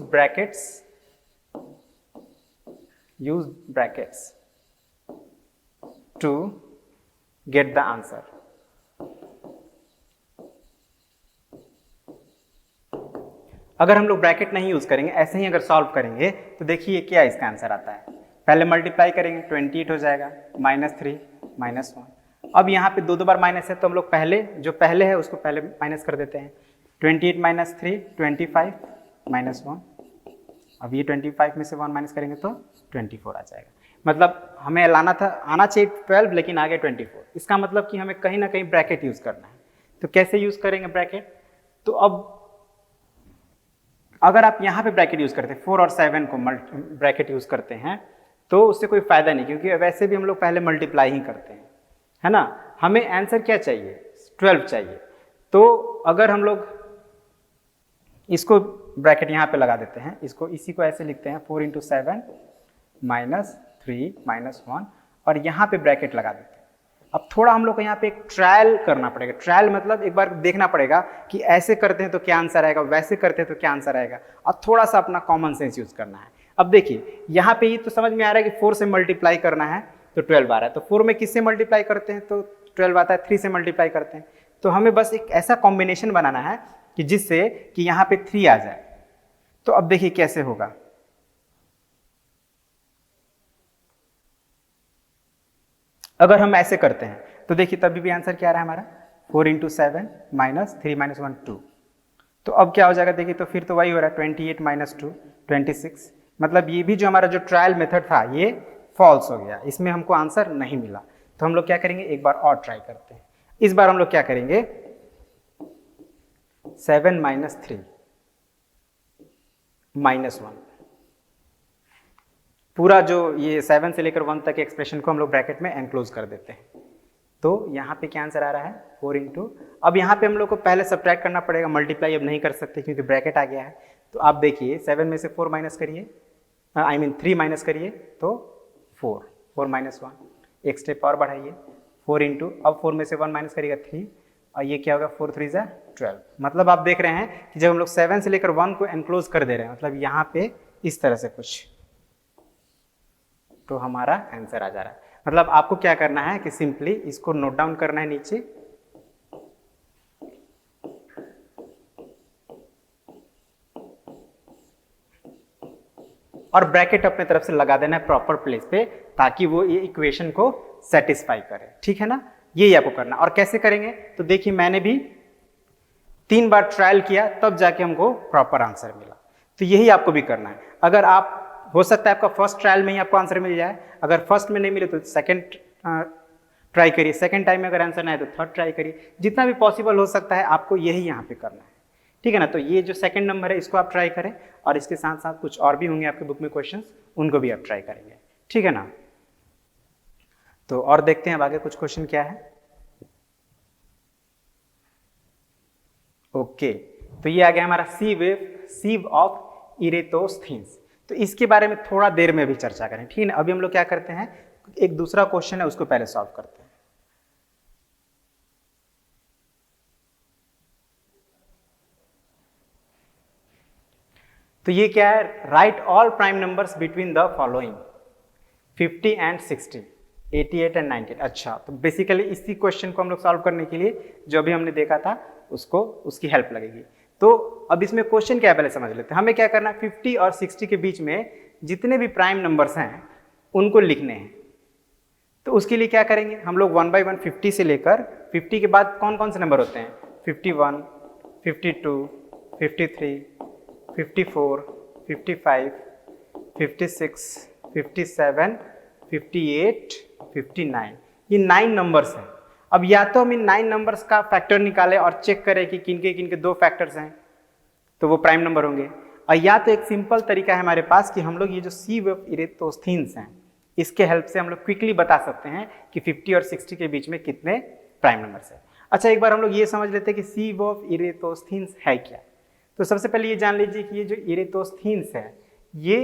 brackets to get the answer. अगर हम लोग ब्रैकेट नहीं यूज करेंगे, ऐसे ही अगर सॉल्व करेंगे तो देखिए क्या इसका आंसर आता है। पहले मल्टीप्लाई करेंगे 28 हो जाएगा, -3 -1। अब यहाँ पे दो बार माइनस है तो हम लोग जो पहले है उसको पहले माइनस कर देते हैं। 28 - 3 25 -1। अब ये 25 में से 1 माइनस करेंगे तो 24 आ जाएगा। मतलब हमें आना चाहिए 12, लेकिन आ गया 24। इसका मतलब कि हमें कहीं ना कहीं ब्रैकेट यूज करना है। तो कैसे यूज करेंगे ब्रैकेट? तो अब अगर आप यहाँ पे ब्रैकेट यूज करते हैं, 4 और 7 को ब्रैकेट यूज करते हैं, तो उससे कोई फायदा नहीं, क्योंकि वैसे भी हम लोग पहले मल्टीप्लाई ही करते हैं, है ना। हमें आंसर क्या चाहिए? 12 चाहिए। तो अगर हम लोग इसको ब्रैकेट यहाँ पे लगा देते हैं, इसी को ऐसे लिखते हैं 4 × 7 -3 -1, और यहाँ पे ब्रैकेट लगा देते हैं। अब थोड़ा हम लोग को यहाँ पे एक ट्रायल करना पड़ेगा। ट्रायल मतलब एक बार देखना पड़ेगा कि ऐसे करते हैं तो क्या आंसर आएगा, वैसे करते हैं तो क्या आंसर आएगा, और थोड़ा सा अपना कॉमन सेंस यूज करना है। अब देखिए यहाँ पे ये तो समझ में आ रहा है कि 4 से मल्टीप्लाई करना है तो 12 आ रहा है। तो 4 में किससे मल्टीप्लाई करते हैं तो 12 आता है, 3 से मल्टीप्लाई करते हैं। तो हमें बस एक ऐसा कॉम्बिनेशन बनाना है कि जिससे कि यहाँ पे 3 आ जाए। तो अब देखिए कैसे होगा। अगर हम ऐसे करते हैं तो देखिए तभी भी आंसर क्या आ रहा है हमारा, 4 × 7 -3 -1 2। तो अब क्या हो जाएगा देखिए, तो फिर तो वही हो रहा है 28 - 2 26। मतलब ये भी जो हमारा जो ट्रायल मेथड था ये फॉल्स हो गया, इसमें हमको आंसर नहीं मिला। तो हम लोग क्या करेंगे, एक बार और ट्राई करते हैं। इस बार हम लोग क्या करेंगे, 7 - 3 -1, पूरा जो ये 7 से लेकर 1 तक एक्सप्रेशन को हम लोग ब्रैकेट में एनक्लोज कर देते हैं। तो यहाँ पे क्या आंसर आ रहा है, 4 × अब यहाँ पे हम लोग को पहले सब्ट्रैक्ट करना पड़ेगा, मल्टीप्लाई अब नहीं कर सकते क्योंकि ब्रैकेट आ गया है। तो आप देखिए 7 में से 4 माइनस करिए, 3 माइनस करिए तो 4 -1, एक स्टेप और बढ़ाइए 4 × अब 4 में से 1 माइनस करिएगा 3, और ये क्या होगा 4 × 3 = 12। मतलब आप देख रहे हैं कि जब हम लोग 7 से लेकर 1 को एनक्लोज कर दे रहे हैं, मतलब यहाँ पे इस तरह से कुछ, तो हमारा आंसर आ जा रहा है। मतलब आपको क्या करना है कि सिंपली इसको नोट डाउन करना है नीचे, और ब्रैकेट अपने तरफ से लगा देना है प्रॉपर प्लेस पे, ताकि वो ये इक्वेशन को सेटिस्फाई करे। ठीक है ना, यही आपको करना। और कैसे करेंगे तो देखिए, मैंने भी 3 बार ट्रायल किया तब जाके हमको प्रॉपर आंसर मिला। तो यही आपको भी करना है। अगर आप, हो सकता है आपका फर्स्ट ट्रायल में ही आपको आंसर मिल जाए, अगर फर्स्ट में नहीं मिले तो सेकंड ट्राई करिए, सेकंड टाइम में अगर आंसर नहीं आए तो थर्ड ट्राई करिए। जितना भी पॉसिबल हो सकता है आपको यही यहाँ पे करना है। ठीक है ना। तो ये जो सेकंड नंबर है इसको आप ट्राई करें, और इसके साथ साथ कुछ और भी होंगे आपके बुक में क्वेश्चंस, उनको भी आप ट्राई करेंगे। ठीक है ना। तो और देखते हैं अब आगे कुछ क्वेश्चन क्या है। ओके, तो ये आ गया हमारा सीव ऑफ इरेटोस्थीन्स। तो इसके बारे में थोड़ा देर में भी चर्चा करें। ठीक है ना। अभी हम लोग क्या करते हैं, एक दूसरा क्वेश्चन है उसको पहले सॉल्व करते हैं। तो ये क्या है, right all prime numbers between the following 50 and 60, 88 and 98। अच्छा, तो बेसिकली इसी क्वेश्चन को हम लोग सॉल्व करने के लिए जो अभी हमने देखा था उसकी हेल्प लगेगी। तो अब इसमें क्वेश्चन क्या है पहले समझ लेते हैं। हमें क्या करना है, 50 और 60 के बीच में जितने भी प्राइम नंबर्स हैं उनको लिखने हैं। तो उसके लिए क्या करेंगे, हम लोग 1 by 1 50 से लेकर 50 के बाद कौन कौन से नंबर होते हैं, 51, 52, 53, 54, 55, 56, 57, 58, 59, ये 9 नंबर्स हैं। अब या तो हम इन 9 नंबर्स का फैक्टर निकालें और चेक करें कि किनके किनके 2 फैक्टर्स हैं तो वो प्राइम नंबर होंगे, और या तो एक सिंपल तरीका है हमारे पास कि हम लोग ये जो सीव ऑफ इरेटोस्थीन्स हैं इसके हेल्प से हम लोग क्विकली बता सकते हैं कि 50 और 60 के बीच में कितने प्राइम नंबर्स हैं। अच्छा, एक बार हम लोग ये समझ लेते हैं कि सीव ऑफ इरेटोस्थीन्स है क्या। तो सबसे पहले ये जान लीजिए कि ये जो इरेटोस्थीन्स है ये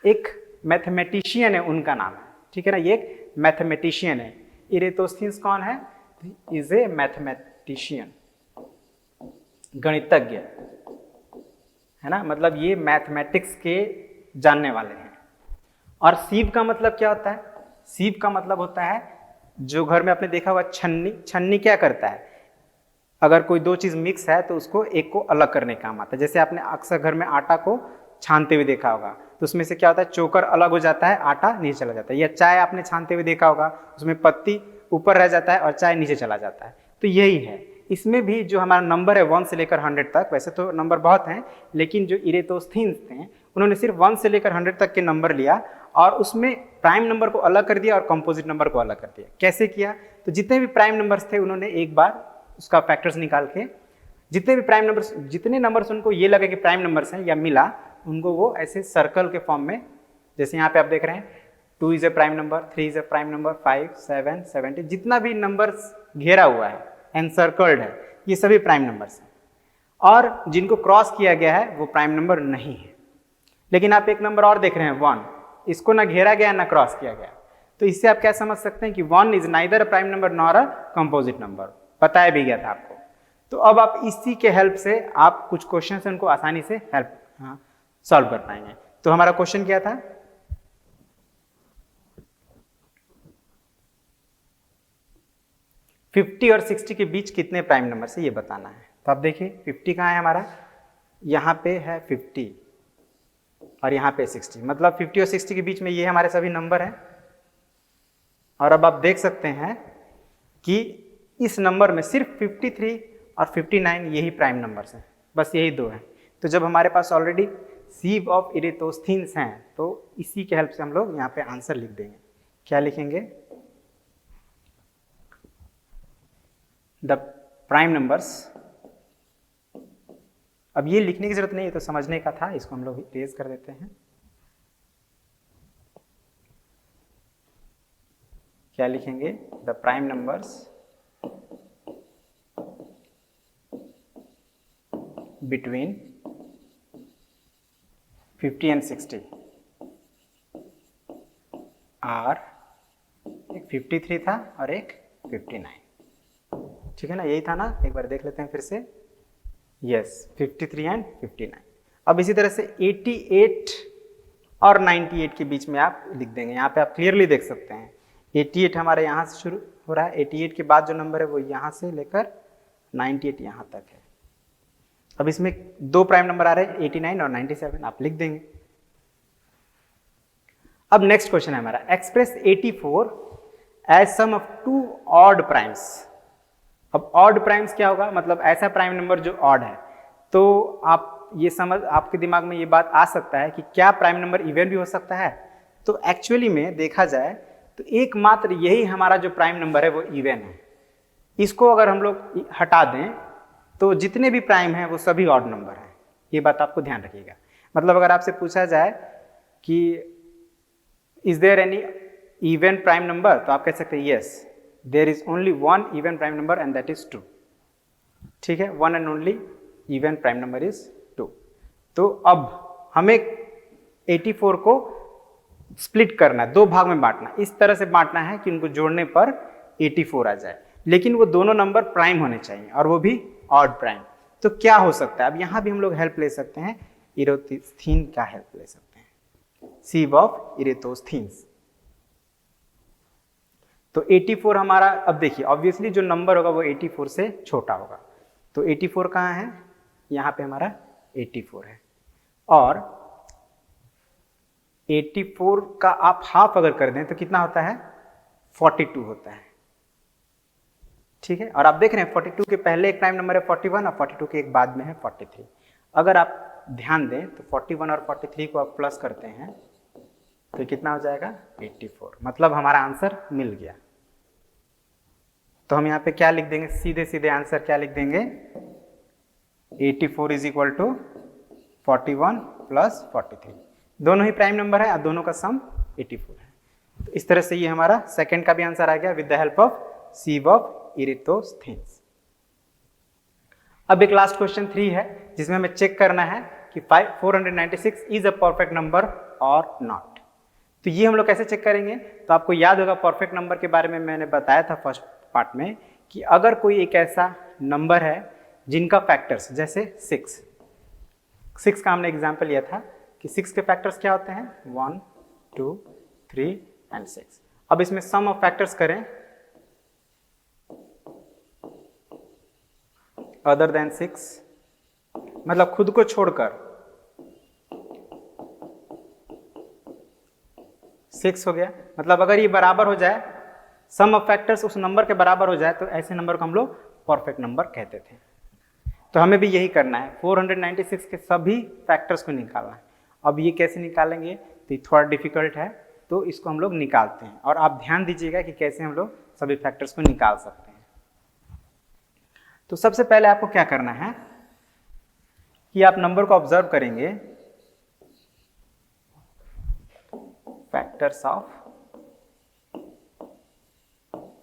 एक मैथमेटिशियन है, उनका नाम है। ठीक है ना, ये एक मैथमेटिशियन है। इरेटोस्थीन्स कौन है, इज ए मैथमेटिशियन। गणितज्ञ है ना, मतलब ये मैथमेटिक्स के जानने वाले हैं। और सीव का मतलब क्या होता है? सीव का मतलब होता है, जो घर में आपने देखा होगा छन्नी, छन्नी क्या करता है, अगर कोई दो चीज मिक्स है तो उसको एक को अलग करने का काम आता है। जैसे आपने अक्सर घर में आटा को छानते हुए देखा होगा, तो उसमें से क्या होता है, चोकर अलग हो जाता है, आटा नीचे चला जाता है। या चाय आपने छानते हुए देखा होगा, उसमें पत्ती ऊपर रह जाता है और चाय नीचे चला जाता है। तो यही है, इसमें भी जो हमारा नंबर है 1 से लेकर 100 तक, वैसे तो नंबर बहुत हैं, लेकिन जो इरेटोस्थीन्स थे उन्होंने सिर्फ 1 से लेकर 100 तक के नंबर लिया और उसमें प्राइम नंबर को अलग कर दिया और कंपोजिट नंबर को अलग कर दिया। कैसे किया? तो जितने भी प्राइम नंबर्स थे उन्होंने एक बार उसका फैक्टर्स निकाल के, जितने भी प्राइम नंबर्स, जितने नंबर्स उनको ये लगे कि प्राइम नंबर्स हैं या मिला, उनको वो ऐसे सर्कल के फॉर्म में, जैसे यहाँ पे आप देख रहे हैं 2 is a prime number, 3 is a prime number, 5, 7, 70, जितना भी नंबर्स घेरा हुआ है, एनसर्कल्ड है, ये सभी प्राइम नंबर्स हैं। और जिनको क्रॉस किया गया है वो प्राइम नंबर नहीं है। लेकिन आप एक नंबर और देख रहे हैं 1, इसको ना घेरा गया ना क्रॉस किया गया, तो इससे आप क्या समझ सकते हैं कि 1 is neither a prime number nor a composite number, बताया भी गया था आपको। तो अब आप इसी के हेल्प से आप कुछ क्वेश्चन हैं उनको आसानी से सॉल्व कर पाएंगे। तो हमारा क्वेश्चन क्या था? फिफ्टी और 60 के बीच कितने प्राइम नंबर से ये बताना है। तो आप देखिए 50 कहाँ है हमारा, यहाँ पे है 50 और यहाँ पे 60, मतलब 50 और 60 के बीच में ये हमारे सभी नंबर हैं। और अब आप देख सकते हैं कि इस नंबर में सिर्फ 53 और 59 यही प्राइम नंबर्स हैं, बस यही दो हैं। तो जब हमारे पास ऑलरेडी सीव ऑफ इरेटोस्थीन्स हैं तो इसी के हेल्प से हम लोग यहाँ पे आंसर लिख देंगे। क्या लिखेंगे? द प्राइम नंबर्स, अब ये लिखने की जरूरत नहीं है, तो समझने का था, इसको हम लोग इरेज कर देते हैं। क्या लिखेंगे? The prime numbers between 50 and 60 are, एक 53 था और एक 59, ठीक है ना, यही था ना, एक बार देख लेते हैं फिर से। Yes, 53 and 59। अब इसी तरह से 88 और 98 के बीच में आप लिख देंगे। यहाँ पे आप क्लियरली देख सकते हैं 88 हमारे यहाँ से शुरू हो रहा है, 88 के बाद जो नंबर है वो यहाँ से लेकर 98 यहाँ तक है। अब इसमें दो प्राइम नंबर आ रहे हैं 89 और 97, आप लिख देंगे। अब नेक्स्ट क्वेश्चन है हमारा, express 84 as sum of 2 odd primes. अब ऑड प्राइम्स क्या होगा? मतलब ऐसा प्राइम नंबर जो ऑड है। तो आप ये समझ, आपके दिमाग में ये बात आ सकता है कि क्या प्राइम नंबर इवन भी हो सकता है? तो एक्चुअली में देखा जाए तो एकमात्र यही हमारा जो प्राइम नंबर है वो इवन है। इसको अगर हम लोग हटा दें तो जितने भी प्राइम हैं वो सभी ऑड नंबर हैं। ये बात आपको ध्यान रखिएगा। मतलब अगर आपसे पूछा जाए कि is there any even prime number, तो आप कह सकते हैं yes, there is only one even prime number and that is 2। ठीक है, one and only even prime number is 2। तो अब हमें 84 को स्प्लिट करना है, 2 भाग में बांटना, इस तरह से बांटना है कि उनको जोड़ने पर 84 आ जाए, लेकिन वो दोनों नंबर प्राइम होने चाहिए और वो भी ऑड प्राइम। तो क्या हो सकता है? अब यहां भी हम लोग हेल्प ले सकते हैं, इरेटोस्थीन का हेल्प ले सकते हैं, सीव ऑफ इरेटोस्थीन्स। तो 84 हमारा, अब देखिए ऑब्वियसली जो नंबर होगा वो 84 से छोटा होगा। तो 84 कहाँ है? यहाँ पे हमारा 84 है। और 84 का आप हाफ अगर कर दें तो कितना होता है? 42 होता है। ठीक है, और आप देख रहे हैं 42 के पहले एक प्राइम नंबर है 41 और 42 के एक बाद में है 43। अगर आप ध्यान दें तो 41 और 43 को आप प्लस करते हैं तो कितना हो जाएगा? 84। मतलब हमारा आंसर मिल गया। तो हम यहाँ पे क्या लिख देंगे? सीधे सीधे आंसर क्या लिख देंगे? 84 इज इक्वल टू 41 प्लस 43। दोनों ही प्राइम नंबर है और दोनों का सम 84 है। तो इस तरह से ये हमारा सेकंड का भी आंसर आ गया with the help of sieve of Eratosthenes. अब एक लास्ट क्वेश्चन 3 है जिसमें हमें चेक करना है कि 496 इज अ परफेक्ट नंबर और नॉट। तो ये हम लोग कैसे चेक करेंगे? तो आपको याद होगा परफेक्ट नंबर के बारे में मैंने बताया था फर्स्ट पार्ट में कि अगर कोई एक ऐसा नंबर है जिनका फैक्टर्स जैसे 6 का हमने एग्जाम्पल लिया था कि 6 के फैक्टर्स क्या होते हैं 1 2 3 एंड 6। अब इसमें सम ऑफ फैक्टर्स करें अदर देन 6, मतलब खुद को छोड़कर 6 हो गया। मतलब अगर ये बराबर हो जाए, सम ऑफ फैक्टर्स उस नंबर के बराबर हो जाए, तो ऐसे नंबर को हम लोग परफेक्ट नंबर कहते थे। तो हमें भी यही करना है, 496 के सभी फैक्टर्स को निकालना है। अब ये कैसे निकालेंगे, तो ये थोड़ा डिफिकल्ट है, तो इसको हम लोग निकालते हैं। और आप ध्यान दीजिएगा कि कैसे हम लोग सभी फैक्टर्स को निकाल सकते हैं। तो सबसे पहले आपको क्या करना है कि आप नंबर को ऑब्जर्व करेंगे, फैक्टर्स ऑफ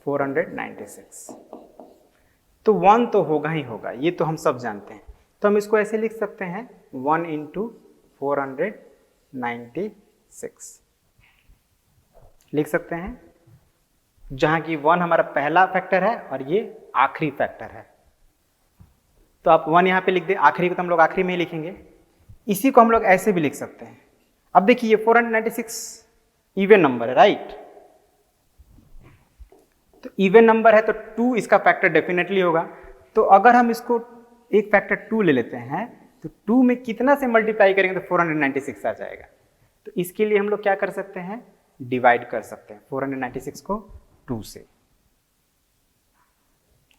496, तो 1 तो होगा ही होगा, ये तो हम सब जानते हैं। तो हम इसको ऐसे लिख सकते हैं 1 × 496 लिख सकते हैं, जहां की 1 हमारा पहला फैक्टर है और ये आखिरी फैक्टर है। तो आप 1 यहां पे लिख दे, आखिरी को तो हम लोग आखिरी में ही लिखेंगे। इसी को हम लोग ऐसे भी लिख सकते हैं। अब देखिए ये 496 इवन नंबर है, राइट। तो इवन नंबर है तो 2 इसका फैक्टर डेफिनेटली होगा। तो अगर हम इसको एक फैक्टर 2 ले लेते हैं, तो 2 में कितना से मल्टीप्लाई करेंगे तो 496 आ जाएगा। तो इसके लिए हम लोग क्या कर सकते हैं, डिवाइड कर सकते हैं 496 को 2 से।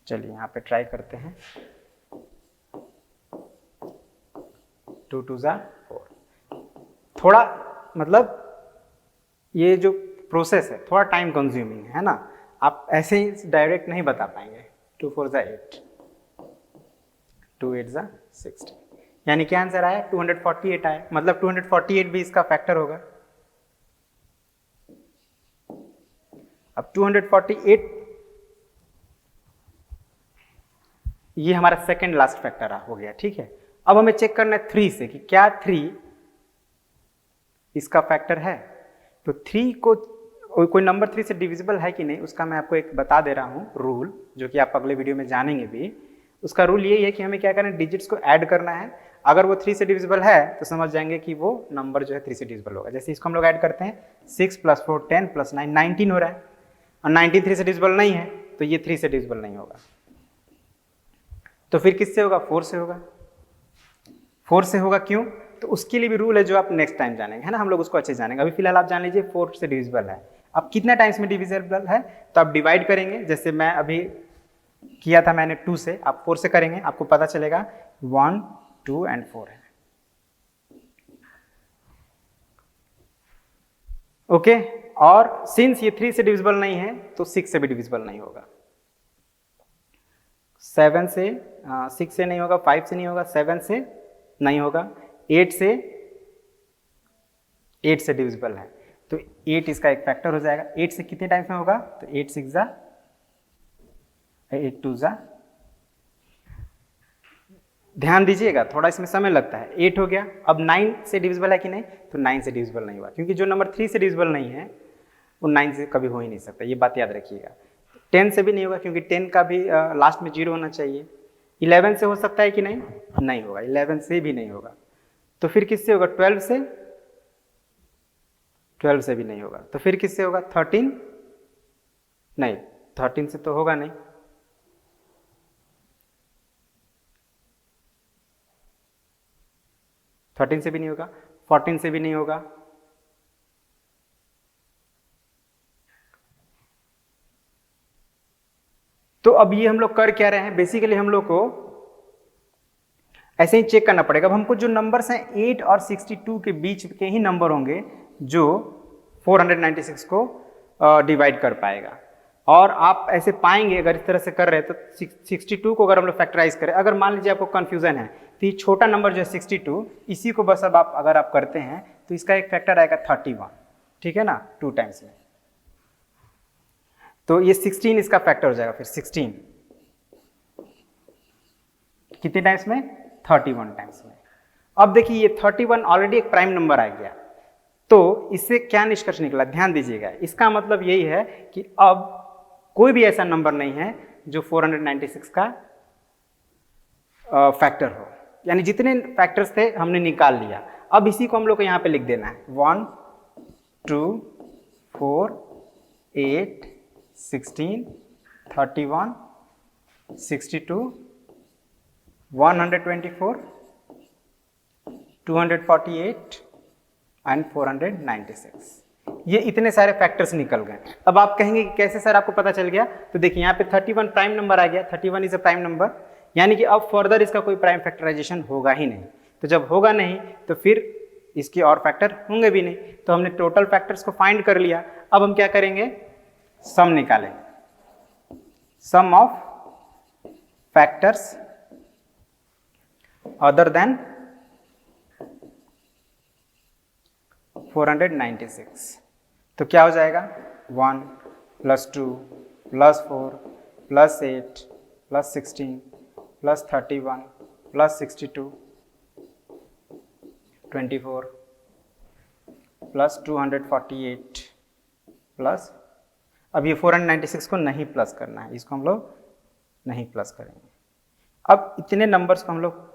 चलिए यहां पे ट्राई करते हैं, 2 2 = 4। थोड़ा मतलब ये जो प्रोसेस है थोड़ा टाइम कंज्यूमिंग है ना, आप ऐसे ही डायरेक्ट नहीं बता पाएंगे। 2 4 = 8, 2 8 = 16, यानी क्या आंसर आया 248 आया। मतलब 248 भी इसका फैक्टर होगा। अब 248 ये हमारा सेकेंड लास्ट फैक्टर हो गया, ठीक है। अब हमें चेक करना है 3 से कि क्या 3 इसका फैक्टर है। तो 3 को कोई नंबर 3 से डिविजिबल है कि नहीं, उसका मैं आपको एक बता दे रहा हूँ रूल, जो कि आप अगले वीडियो में जानेंगे भी। उसका रूल यही है कि हमें क्या करना है, डिजिट्स को ऐड करना है। अगर वो 3 से डिविजिबल है तो समझ जाएंगे कि वो नंबर जो है 3 से डिविजिबल होगा। जैसे इसको हम लोग ऐड करते हैं, 6 + 4 10 + 9 19 हो रहा है, और 19 3 से डिविजिबल नहीं है, तो ये 3 से डिविजिबल नहीं होगा। तो फिर किससे होगा, 4 से होगा। 4 से होगा, क्यों, तो उसके लिए भी रूल है जो आप नेक्स्ट टाइम जानेंगे, है ना। हम लोग उसको अच्छे जानेंगे। अभी फिलहाल आप जान लीजिए 4 से डिविजिबल है। अब कितना टाइम्स में डिविजिबल है, तो आप डिवाइड करेंगे। जैसे मैं अभी किया था मैंने 2 से, आप 4 से करेंगे, आपको पता चलेगा 1 2 एंड 4 है। ओके, और सिंस ये 3 से डिविजिबल नहीं है तो 6 से भी डिविजिबल नहीं होगा। 7 से 6 से नहीं होगा, 5 से नहीं होगा, 7 से नहीं होगा, 8 से डिविजिबल है, तो 8 इसका एक फैक्टर हो जाएगा। 8 से कितने टाइम्स में होगा, तो 8 6 = 8 2 = ध्यान दीजिएगा, थोड़ा इसमें समय लगता है। 8 हो गया। अब 9 से डिविजिबल है कि नहीं, तो 9 से डिविजिबल नहीं हुआ, क्योंकि जो नंबर 3 से डिविजिबल नहीं है वो 9 से कभी हो ही नहीं सकता, ये बात याद रखिएगा। 10 से भी नहीं होगा, क्योंकि 10 का भी लास्ट में 0 होना चाहिए। 11 से हो सकता है कि नहीं, नहीं होगा, 11 से भी नहीं होगा। तो फिर किससे होगा, 12 से, 12 से भी नहीं होगा। तो फिर किससे होगा, 13, नहीं 13 से तो होगा नहीं, 13 से भी नहीं होगा, 14 से भी नहीं होगा, तो अब ये हम लोग कर क्या रहे हैं, बेसिकली हम लोग को ऐसे ही चेक करना पड़ेगा। अब हमको जो नंबर्स हैं 8 और 62 के बीच के ही नंबर होंगे जो 496 को डिवाइड कर पाएगा। और आप ऐसे पाएंगे, अगर इस तरह से कर रहे हैं तो 62 को अगर हम लोग फैक्टराइज करें, अगर मान लीजिए आपको कंफ्यूजन है तो ये छोटा नंबर जो है 62, इसी को बस अब आप अगर आप करते हैं तो इसका एक फैक्टर आएगा 31, ठीक है ना, 2 टाइम्स में। तो ये 16 इसका फैक्टर हो जाएगा। फिर 16 कितने टाइम्स में, 31 टाइम्स में। अब देखिए ये 31 ऑलरेडी एक प्राइम नंबर आ गया, तो इससे क्या निष्कर्ष निकला, ध्यान दीजिएगा। इसका मतलब यही है कि अब कोई भी ऐसा नंबर नहीं है जो 496 का फैक्टर हो, यानी जितने फैक्टर्स थे हमने निकाल लिया। अब इसी को हम लोग को यहाँ पे लिख देना है 1 2 4 8 16 31 62 124 248 एंड 496। ये इतने सारे फैक्टर्स निकल गए। अब आप कहेंगे कि कैसे सर आपको पता चल गया? तो देखिए यहाँ पे 31 प्राइम नंबर आ गया, 31 इज अ प्राइम नंबर, यानी कि अब फर्दर इसका कोई प्राइम फैक्टराइजेशन होगा ही नहीं। तो जब होगा नहीं तो फिर इसके और फैक्टर होंगे भी नहीं। तो हमने टोटल फैक्टर्स को फाइंड कर लिया। अब हम क्या करेंगे? सम निकालेंगे, सम ऑफ फैक्टर्स अदर देन 496। तो क्या हो जाएगा? 1 + 2 + 4 + 8 + 16 + 31 + 62 24 + 248 प्लस, अब ये 496 को नहीं प्लस करना है, इसको हम लोग नहीं प्लस करेंगे। अब इतने नंबर्स को हम लोग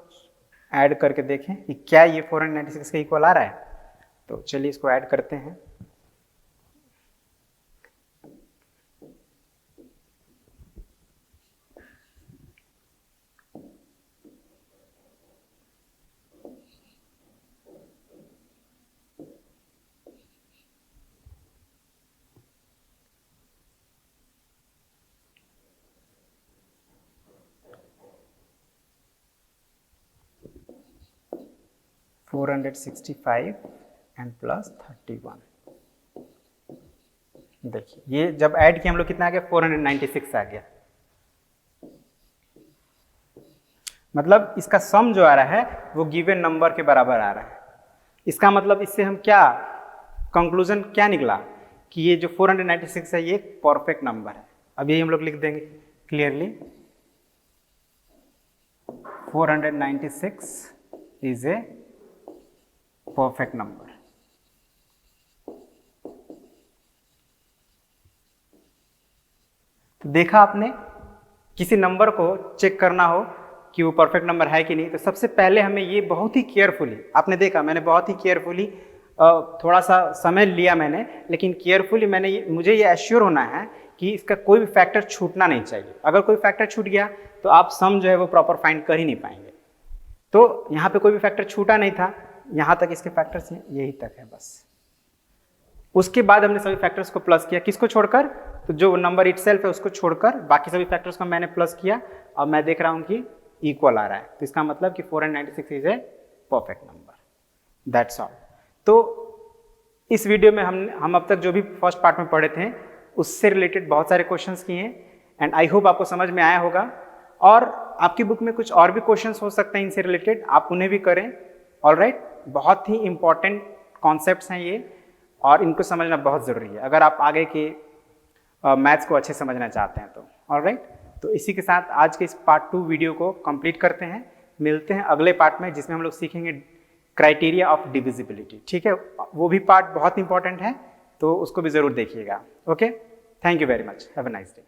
ऐड करके देखें कि क्या ये 496 के इक्वल आ रहा है। तो चलिए इसको ऐड करते हैं। $465 एंड प्लस 31। देखिए ये जब ऐड किया हम लोग कितना आ गया? 496 आ गया। मतलब इसका सम जो आ रहा है वो गिवन नंबर के बराबर आ रहा है। इसका मतलब इससे हम क्या कंक्लूजन क्या निकला कि ये जो 496 है ये परफेक्ट नंबर है। अब यही हम लोग लिख देंगे clearly, 496 is a perfect number. तो देखा आपने, किसी नंबर को चेक करना हो कि वो परफेक्ट नंबर है कि नहीं, तो सबसे पहले हमें ये बहुत ही केयरफुली, आपने देखा मैंने बहुत ही केयरफुली, थोड़ा सा समय लिया मैंने, लेकिन केयरफुली मुझे ये एश्योर होना है कि इसका कोई भी फैक्टर छूटना नहीं चाहिए। अगर कोई फैक्टर छूट गया तो आप सम जो है वो प्रॉपर फाइंड कर ही नहीं पाएंगे। तो यहाँ पे कोई भी फैक्टर छूटा नहीं था, यहाँ तक इसके फैक्टर्स यही तक है बस। उसके बाद हमने सभी फैक्टर्स को प्लस किया, किसको छोड़कर? तो जो नंबर इटसेल्फ है उसको छोड़कर बाकी सभी फैक्टर्स को मैंने प्लस किया। अब मैं देख रहा हूँ कि इक्वल आ रहा है, तो इसका मतलब कि 496 is a perfect number. That's all. तो इस वीडियो में हम अब तक जो भी फर्स्ट पार्ट में पढ़े थे उससे रिलेटेड बहुत सारे क्वेश्चंस किए हैं, एंड आई होप आपको समझ में आया होगा। और आपकी बुक में कुछ और भी क्वेश्चंस हो सकते हैं इनसे रिलेटेड, आप उन्हें भी करें। ऑलराइट, बहुत ही इंपॉर्टेंट कॉन्सेप्ट्स हैं ये, और इनको समझना बहुत ज़रूरी है अगर आप आगे के मैथ्स को अच्छे समझना चाहते हैं तो। ऑलराइट, तो इसी के साथ आज के इस पार्ट 2 वीडियो को कंप्लीट करते हैं। मिलते हैं अगले पार्ट में जिसमें हम लोग सीखेंगे क्राइटेरिया ऑफ डिविजिबिलिटी। ठीक है, वो भी पार्ट बहुत इंपॉर्टेंट है, तो उसको भी ज़रूर देखिएगा। Okay, thank you very much, have a nice day.